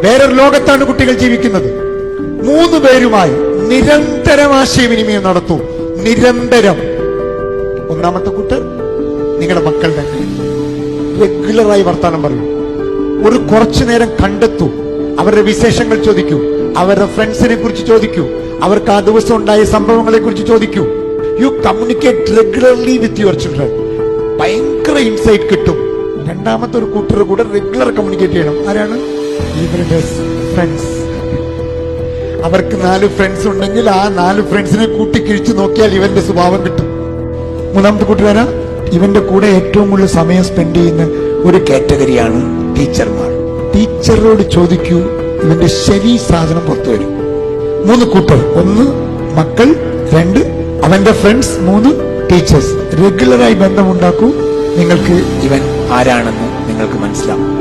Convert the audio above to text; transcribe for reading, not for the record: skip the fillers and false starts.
വേറൊരു ലോകത്താണ് കുട്ടികൾ ജീവിക്കുന്നത്. 3 പേരുമായി നിരന്തരം ആശയവിനിമയം നടത്തൂ. നിരന്തരം. ഒന്നാമത്തെ കൂട്ട് നിങ്ങളുടെ മക്കൾ തന്നെ. റെഗുലറായി വർത്താനം പറയൂ. ഒരു കുറച്ചു നേരം കണ്ടെത്തൂ. അവരുടെ വിശേഷങ്ങൾ ചോദിക്കൂ. അവരുടെ ഫ്രണ്ട്സിനെ കുറിച്ച് ചോദിക്കൂ. അവർക്ക് ആ ദിവസം ഉണ്ടായ സംഭവങ്ങളെ കുറിച്ച് ചോദിക്കൂ. U communicate regularly with your children. ഭയങ്കര ഇൻസൈറ്റ് കിട്ടും. രണ്ടാമത്തെ ഒരു കൂട്ടരുടെ കൂടെ റെഗുലർ കമ്മ്യൂണിക്കേറ്റ് ചെയ്യണം. ആരാണ്? ഇവരുടെ ഫ്രണ്ട്സ്. അവർക്ക് 4 ഫ്രണ്ട്സ് ഉണ്ടെങ്കിൽ ആ 4 ഫ്രണ്ട്സിനെ കൂട്ടിക്കിഴിച്ച് നോക്കിയാൽ ഇവന്റെ സ്വഭാവം കിട്ടും. മൂന്നാമത്തെ കൂട്ടുകാരാ, ഇവന്റെ കൂടെ ഏറ്റവും കൂടുതൽ സമയം സ്പെൻഡ് ചെയ്യുന്ന ഒരു കാറ്റഗറിയാണ് ടീച്ചർമാർ. ടീച്ചറോട് ചോദിക്കൂ, ഇവന്റെ ശരി സാധനം പുറത്തു വരും. 3 കൂട്ടർ. 1 മക്കൾ, 2 അവന്റെ ഫ്രണ്ട്സ്, 3 ടീച്ചേഴ്സ്. റെഗുലറായി ബന്ധമുണ്ടാക്കൂ. നിങ്ങൾക്ക് ഇവൻ ആരാണെന്ന് നിങ്ങൾക്ക് മനസ്സിലാവും.